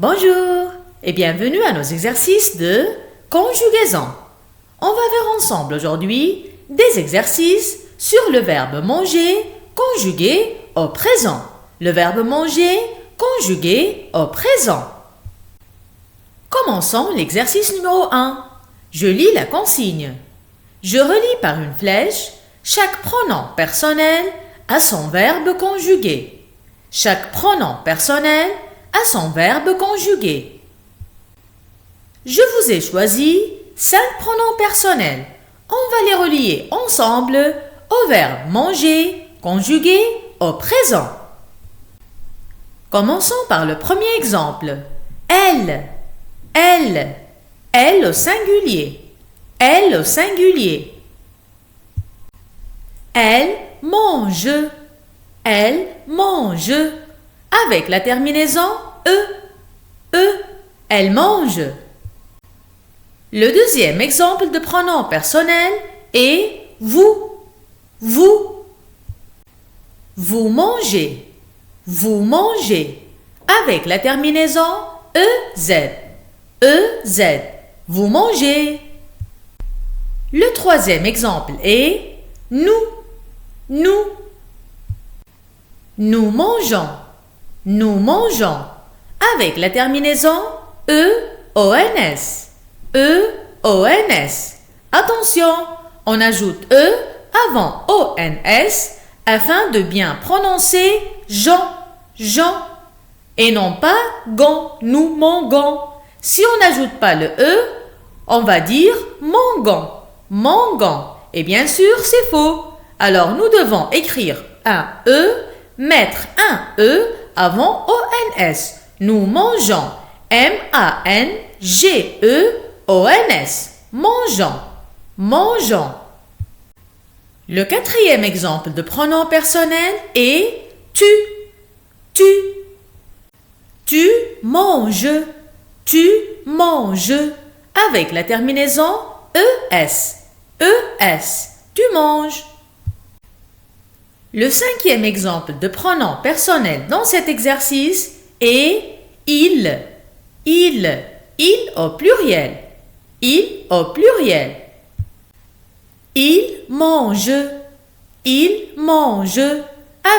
Bonjour et bienvenue à nos exercices de conjugaison. On va faire ensemble aujourd'hui des exercices sur le verbe manger conjugué au présent. Le verbe manger conjugué au présent. Commençons l'exercice numéro 1. Je lis la consigne. Je relis par une flèche chaque pronom personnel à son verbe conjugué. Chaque pronom personnel à son verbe conjugué. Je vous ai choisi 5 pronoms personnels. On va les relier ensemble au verbe manger conjugué au présent. Commençons par le premier exemple. Elle au singulier. Elle au singulier. Elle mange. Elle mange. Avec la terminaison e. Elle mange. Le deuxième exemple de pronom personnel est vous. Vous. Vous mangez. Vous mangez. Avec la terminaison ez. Ez. Vous mangez. Le troisième exemple est nous. Nous. Nous mangeons. Nous mangeons. Avec la terminaison e-o-n-s. E-o-n-s. Attention, on ajoute e avant o-n-s afin de bien prononcer Jean, Jean, et non pas gon, nous mangons. Si on n'ajoute pas le e, on va dire mangon, mangon. Et bien sûr, c'est faux. Alors nous devons écrire un e, mettre un e avant ONS. Nous mangeons. M-A-N-G-E-O-N-S. Mangeons. Mangeons. Le quatrième exemple de pronom personnel est tu. Tu. Tu manges. Tu manges. Avec la terminaison ES. ES. Tu manges. Le cinquième exemple de pronom personnel dans cet exercice est il. Il. Il au pluriel. Il au pluriel. Il mange. Il mange.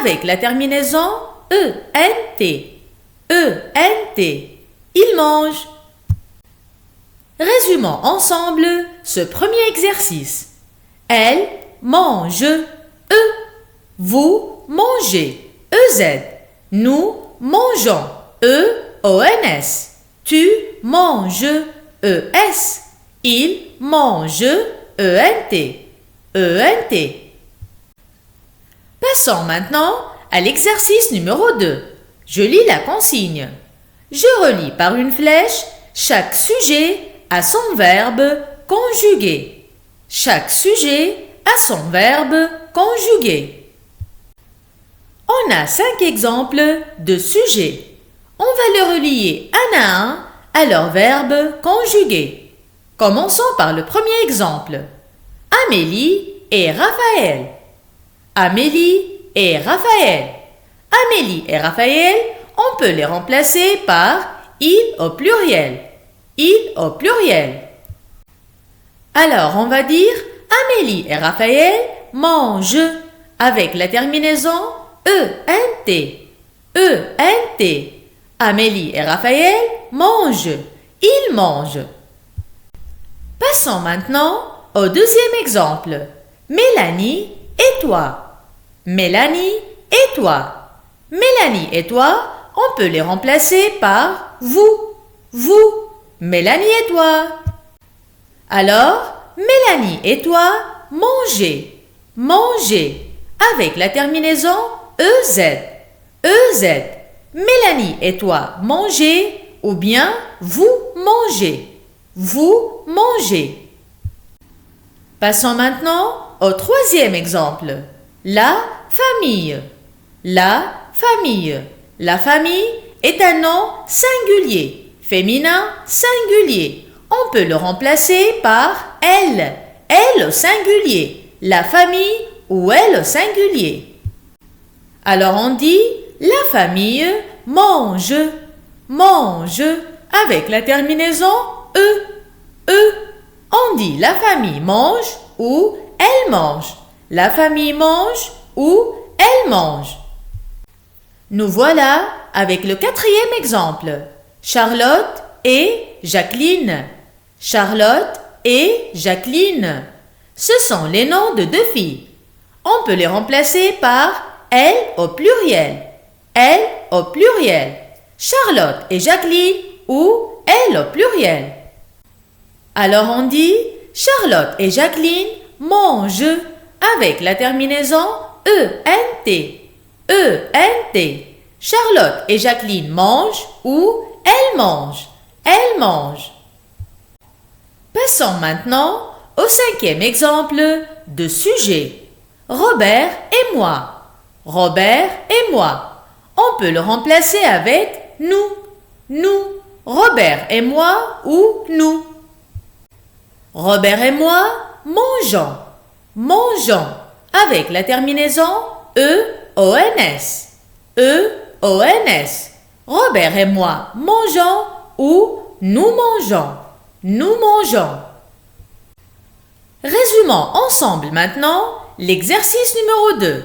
Avec la terminaison E-N-T. E-N-T. Il mange. Résumons ensemble ce premier exercice. Elle mange. Vous mangez. EZ. Nous mangeons. E-O-N-S. Tu manges. E-S. Il mange. E-N-T. E-N-T. Passons maintenant à l'exercice numéro 2. Je lis la consigne. Je relis par une flèche chaque sujet à son verbe conjugué. Chaque sujet à son verbe conjugué. On a 5 exemples de sujets. On va les relier un à un à leur verbe conjugué. Commençons par le premier exemple. Amélie et Raphaël. Amélie et Raphaël. Amélie et Raphaël, on peut les remplacer par il au pluriel. Il au pluriel. Alors, on va dire Amélie et Raphaël mangent avec la terminaison E-N-T. E-N-T. Amélie et Raphaël mangent. Ils mangent. Passons maintenant au deuxième exemple. Mélanie et toi. Mélanie et toi. Mélanie et toi, on peut les remplacer par vous. Vous. Mélanie et toi. Alors, Mélanie et toi, mangez. Mangez. Avec la terminaison EZ. EZ. Mélanie et toi, mangez ou bien vous mangez. Vous mangez. Passons maintenant au troisième exemple. La famille. La famille. La famille est un nom singulier, féminin singulier. On peut le remplacer par elle. Elle au singulier. La famille ou elle au singulier. Alors on dit la famille mange. mange avec la terminaison E. E. On dit la famille mange ou elle mange. La famille mange ou elle mange. Nous voilà avec le quatrième exemple. Charlotte et Jacqueline. Charlotte et Jacqueline. Ce sont les noms de deux filles. On peut les remplacer par elle au pluriel. Elle au pluriel. Charlotte et Jacqueline ou elle au pluriel. Alors on dit Charlotte et Jacqueline mangent avec la terminaison E-N-T. E-N-T. Charlotte et Jacqueline mangent ou elles mangent. Elles mangent. Passons maintenant au cinquième exemple de sujet. Robert et moi. Robert et moi. On peut le remplacer avec nous. Nous. Robert et moi ou nous. Robert et moi mangeons. Mangeons avec la terminaison E-O-N-S. E-O-N-S. Robert et moi mangeons ou nous mangeons. Nous mangeons. Résumons ensemble maintenant l'exercice numéro 2.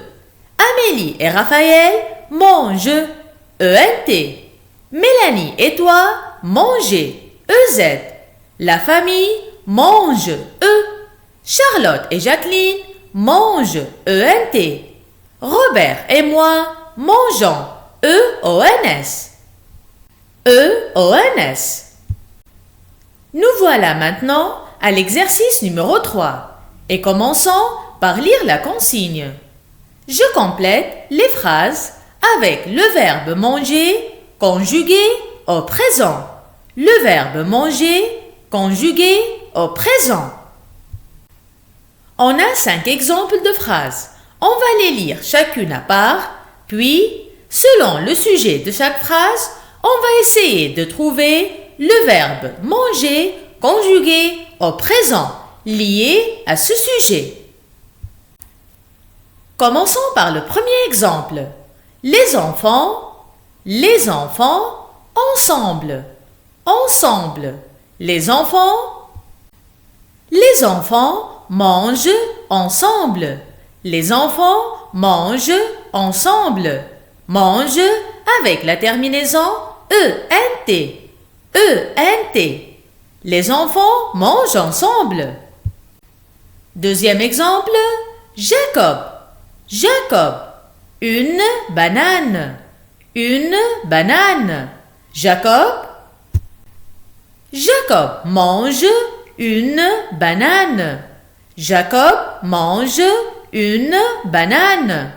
Amélie et Raphaël mangent. E-N-T. Mélanie et toi mangez. E-Z. La famille mange. E. Charlotte et Jacqueline mangent. E-N-T. Robert et moi mangeons. E-O-N-S. E-O-N-S. Nous voilà maintenant à l'exercice numéro 3 et commençons par lire la consigne. Je complète les phrases avec le verbe manger conjugué au présent. Le verbe manger conjugué au présent. On a 5 exemples de phrases. On va les lire chacune à part, puis, selon le sujet de chaque phrase, on va essayer de trouver le verbe manger conjugué au présent lié à ce sujet. Commençons par le premier exemple. Les enfants, ensemble, ensemble. Les enfants mangent ensemble. Les enfants mangent ensemble. Mange avec la terminaison E-N-T. E-N-T. Les enfants mangent ensemble. Deuxième exemple, Jacob. Jacob. Une banane. Une banane. Jacob. Jacob mange une banane. Jacob mange une banane.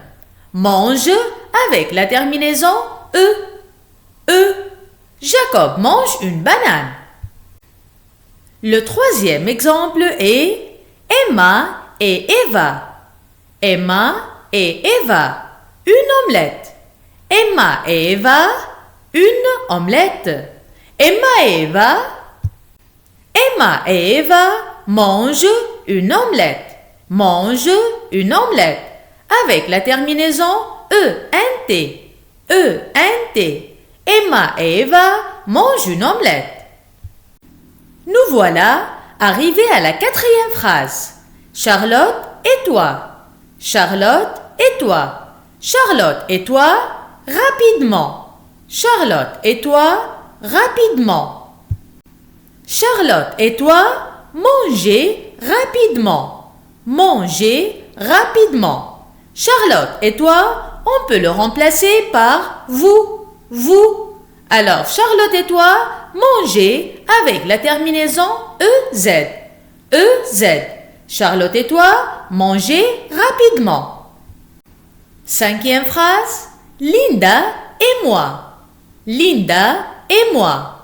Mange avec la terminaison E. E. Jacob mange une banane. Le troisième exemple est Emma et Eva. Emma et Eva. Une omelette. Emma et Eva. Une omelette. Emma et Eva mangent une omelette. Mangent une omelette. Avec la terminaison E-N-T. E-N-T. Emma et Eva mangent une omelette. Nous voilà arrivés à la quatrième phrase. Charlotte et toi. Charlotte et toi. Charlotte et toi, rapidement. Charlotte et toi, rapidement. Charlotte et toi, mangez rapidement. Mangez rapidement. Charlotte et toi, on peut le remplacer par vous. Vous. Alors, Charlotte et toi, mangez avec la terminaison EZ. EZ. Charlotte et toi, mangez rapidement. Cinquième phrase, Linda et moi. Linda et moi.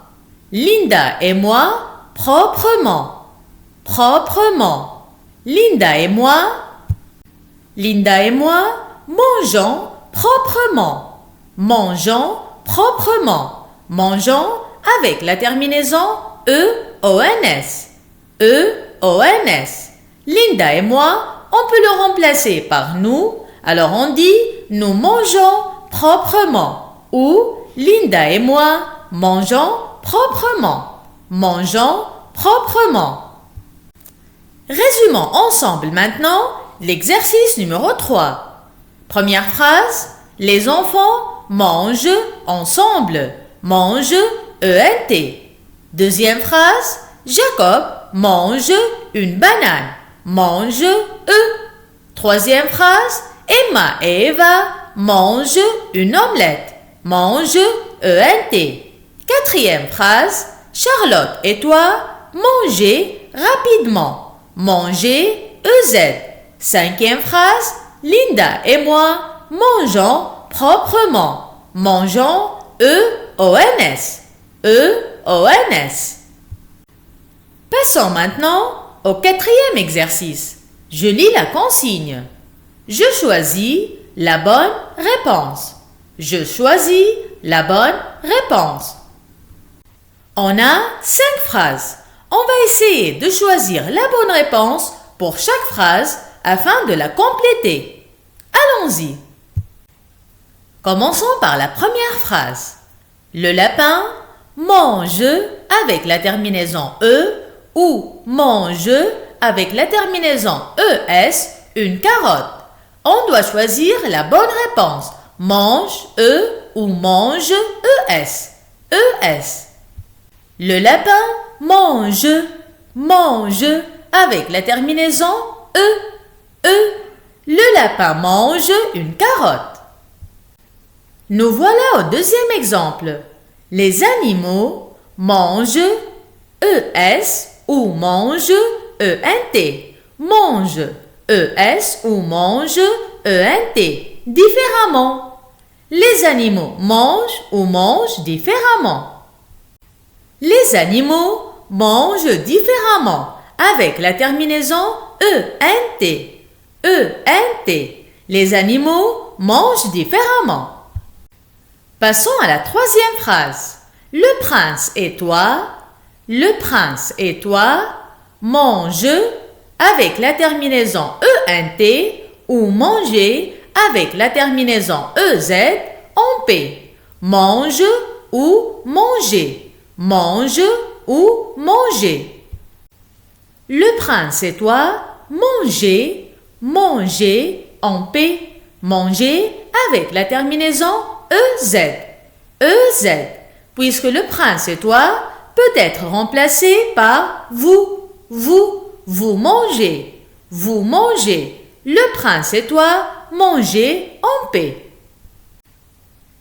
Linda et moi, proprement. Proprement. Linda et moi mangeons proprement. Mangeons proprement. Mangeons avec la terminaison E-O-N-S. E-O-N-S. Linda et moi, on peut le remplacer par nous. Alors on dit nous mangeons proprement ou Linda et moi mangeant proprement. Mangeant proprement. Résumons ensemble maintenant l'exercice numéro 3. Première phrase, les enfants mangent ensemble. Mange, E-N-T. Deuxième phrase, Jacob mange une banane. Mange, E. Troisième phrase, Emma et Eva mangent une omelette. Mange, E-N-T. Quatrième phrase, Charlotte et toi mangez rapidement. Mangez, E-Z. Cinquième phrase, Linda et moi mangeons proprement. Mangeons, E-O-N-S. E-O-N-S. Passons maintenant au quatrième exercice. Je lis la consigne. Je choisis la bonne réponse. Je choisis la bonne réponse. On a 5 phrases. On va essayer de choisir la bonne réponse pour chaque phrase afin de la compléter. Allons-y. Commençons par la première phrase. Le lapin mange avec la terminaison E ou mange avec la terminaison ES une carotte. On doit choisir la bonne réponse. Mange E ou mange ES. ES. Le lapin mange avec la terminaison E. E. Le lapin mange une carotte. Nous voilà au deuxième exemple. Les animaux mangent ES ou mangent ENT. Mange ES ou mange ENT. Différemment. Les animaux mangent ou mangent différemment. Les animaux mangent différemment avec la terminaison ENT. ENT. Les animaux mangent différemment. Passons à la troisième phrase. Le prince et toi mangent avec la terminaison ENT ou manger avec la terminaison EZ en P. Mange ou manger. Mange ou manger. Le prince et toi mangez en P. Manger avec la terminaison EZ. EZ. Puisque le prince et toi peut être remplacé par vous. Vous mangez. Vous mangez. Le prince et toi mangez en paix.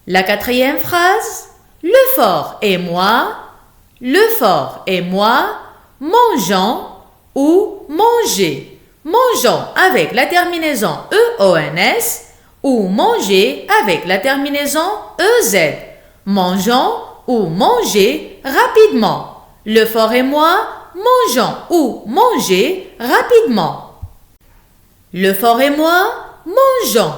La quatrième phrase. Le fort et moi mangeons ou manger. Mangeons avec la terminaison EONS ou manger avec la terminaison EZ. Mangeons ou manger rapidement. Le fort et moi mangeons ou manger rapidement. Le fort et moi mangeons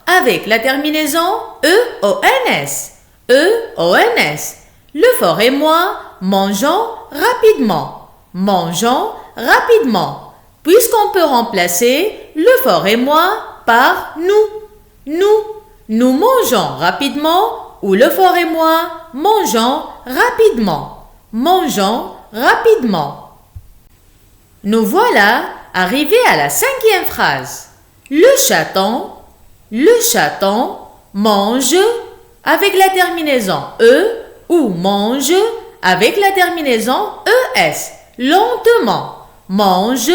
avec la terminaison EONS. EONS. Le fort et moi mangeons rapidement. Mangeons rapidement. Puisqu'on peut remplacer le fort et moi par nous. Nous mangeons rapidement ou le fort et moi mangeons rapidement. Mangeons rapidement. Nous voilà arrivés à la cinquième phrase. Le chaton mange avec la terminaison E ou mange avec la terminaison ES. Lentement. Mange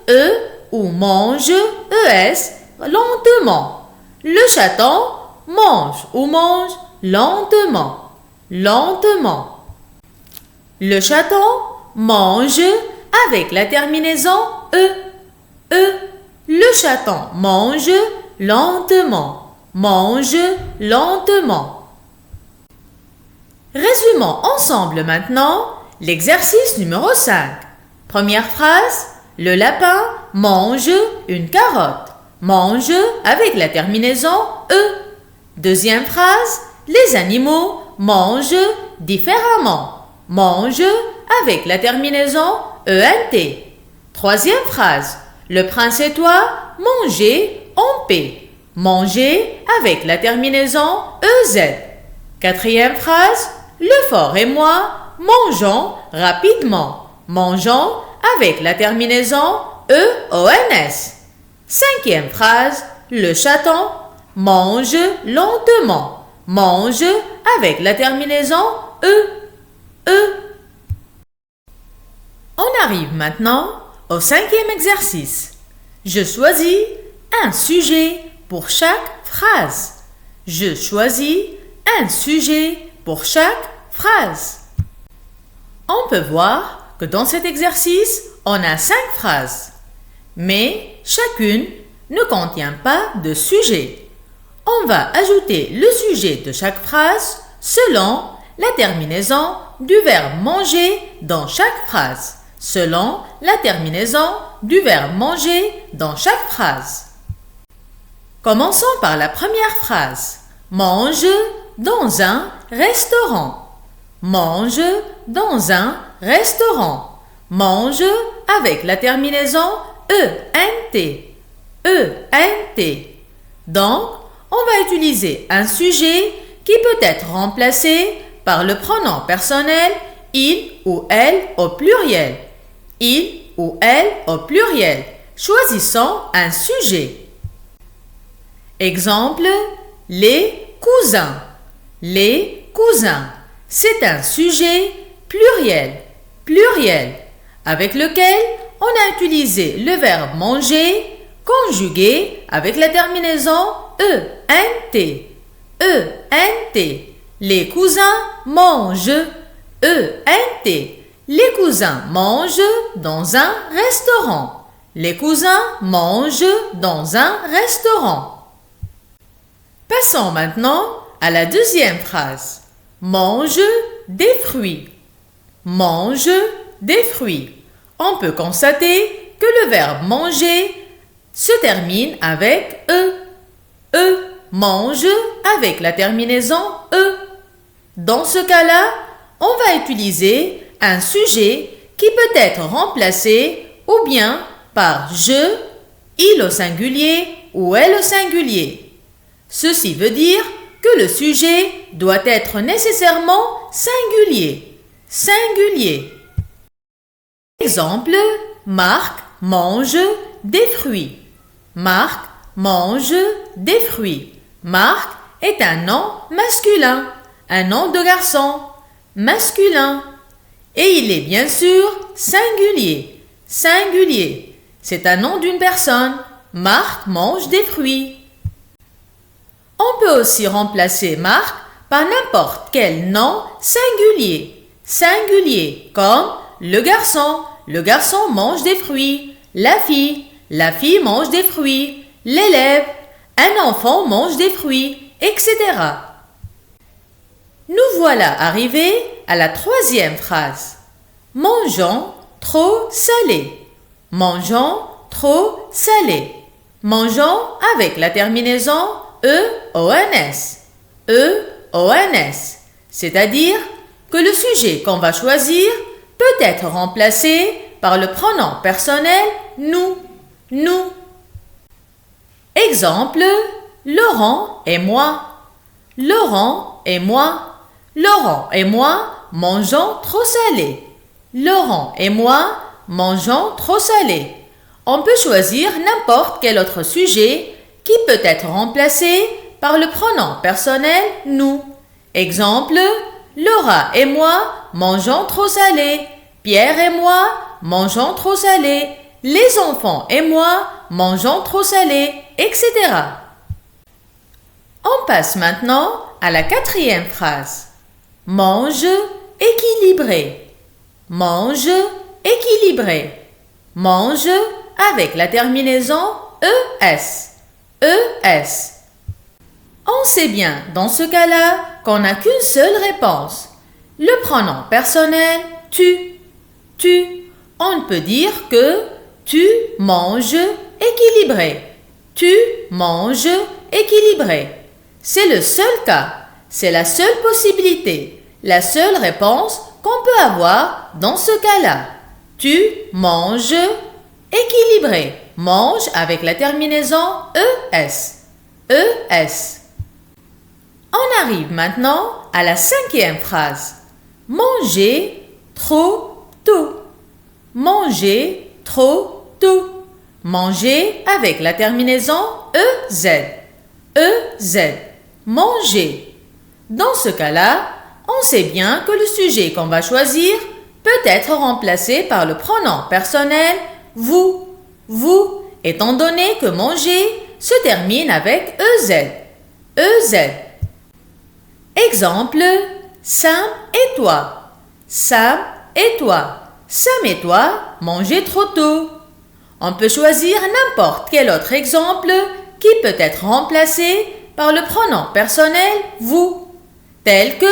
E ou mange ES lentement. Le chaton mange ou mange lentement. Lentement. Le chaton mange avec la terminaison E. Le chaton mange lentement. Mange lentement. Résumons ensemble maintenant l'exercice numéro 5. Première phrase. Le lapin mange une carotte. Mange avec la terminaison E. Deuxième phrase. Les animaux mangent différemment. Mange avec la terminaison ENT. Troisième phrase. Le prince et toi mangez en paix. Manger avec la terminaison EZ. Quatrième phrase, le fort et moi mangeons rapidement. Mangeons avec la terminaison EONS. Cinquième phrase, le chaton mange lentement. Mange avec la terminaison E. On arrive maintenant au cinquième exercice. Je choisis un sujet pour chaque phrase. Je choisis un sujet pour chaque phrase. On peut voir que dans cet exercice, on a 5 phrases. Mais chacune ne contient pas de sujet. On va ajouter le sujet de chaque phrase selon la terminaison du verbe manger dans chaque phrase. Selon la terminaison du verbe manger dans chaque phrase. Commençons par la première phrase. Mange dans un restaurant. Mange dans un restaurant. Mange avec la terminaison ENT. ENT. Donc, on va utiliser un sujet qui peut être remplacé par le pronom personnel il ou elle au pluriel. Il ou elle au pluriel. Choisissons un sujet. Exemple, les cousins. Les cousins. C'est un sujet pluriel. Pluriel. Avec lequel on a utilisé le verbe manger conjugué avec la terminaison ENT. ENT. Les cousins mangent. ENT. Les cousins mangent dans un restaurant. Les cousins mangent dans un restaurant. Passons maintenant à la deuxième phrase. Mange des fruits. Mange des fruits. On peut constater que le verbe manger se termine avec E. Mange avec la terminaison E. Dans ce cas-là, on va utiliser un sujet qui peut être remplacé ou bien par je, il au singulier ou elle au singulier. Ceci veut dire que le sujet doit être nécessairement singulier. Singulier. Exemple, Marc mange des fruits. Marc mange des fruits. Marc est un nom masculin, un nom de garçon, masculin. Et il est bien sûr singulier. Singulier. C'est un nom d'une personne. Marc mange des fruits. On peut aussi remplacer Marc par n'importe quel nom singulier. Singulier, comme le garçon. Le garçon mange des fruits. La fille mange des fruits. L'élève, un enfant mange des fruits, etc. Nous voilà arrivés à la troisième phrase. Mangeons trop salé. Mangeons trop salé. Mangeons avec la terminaison EONS. EONS. C'est-à-dire que le sujet qu'on va choisir peut être remplacé par le pronom personnel nous. Nous. Exemple, Laurent et moi. Laurent et moi. Laurent et moi mangeons trop salé. Laurent et moi mangeons trop salé. On peut choisir n'importe quel autre sujet qui peut être remplacé par le pronom personnel nous. Exemple, Laura et moi mangeons trop salé. Pierre et moi mangeons trop salé. Les enfants et moi mangeons trop salé, etc. On passe maintenant à la quatrième phrase. Mange équilibré. Mange équilibré. Mange avec la terminaison ES. ES. On sait bien dans ce cas-là qu'on n'a qu'une seule réponse. Le pronom personnel tu. Tu. On peut dire que tu manges équilibré. Tu manges équilibré. C'est le seul cas. C'est la seule possibilité. La seule réponse qu'on peut avoir dans ce cas-là. Tu manges équilibré. Mange avec la terminaison ES. ES. On arrive maintenant à la cinquième phrase. Manger trop tôt. Manger trop tôt. Manger avec la terminaison EZ. EZ. Manger. Dans ce cas-là, on sait bien que le sujet qu'on va choisir peut être remplacé par le pronom personnel vous. Vous, étant donné que manger se termine avec EZ. EZ. Exemple, Sam et toi. Sam et toi. Sam et toi, mangez trop tôt. On peut choisir n'importe quel autre exemple qui peut être remplacé par le pronom personnel vous, tel que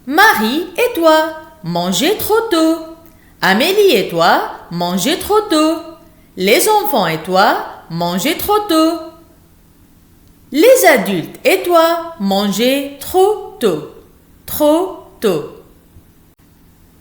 Marie et toi, mangez trop tôt. Amélie et toi, mangez trop tôt. Les enfants et toi, mangez trop tôt. Les adultes et toi, mangez trop tôt. Trop tôt.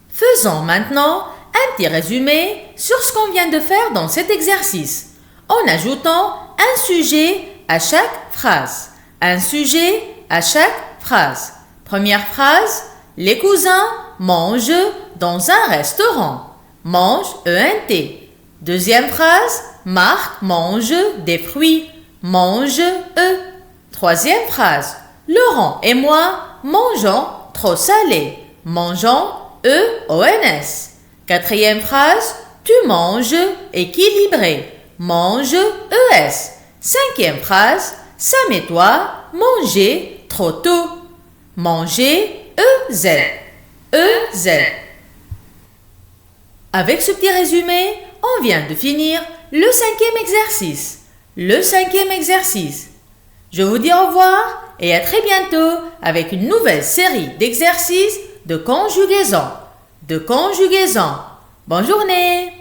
Faisons maintenant un petit résumé sur ce qu'on vient de faire dans cet exercice, en ajoutant un sujet à chaque phrase. Un sujet à chaque phrase. Première phrase, les cousins mangent dans un restaurant. Mange, E-N-T. Deuxième phrase, Marc mange des fruits. Mange, E. Troisième phrase, Laurent et moi mangeons trop salé. Mangeons, E-O-N-S. Quatrième phrase, tu manges équilibré. Mange, E-S. Cinquième phrase, Sam et toi mangez trop tôt. Manger, E-Z. E-Z. Avec ce petit résumé, on vient de finir le cinquième exercice. Le cinquième exercice. Je vous dis au revoir et à très bientôt avec une nouvelle série d'exercices de conjugaison. Bonne journée!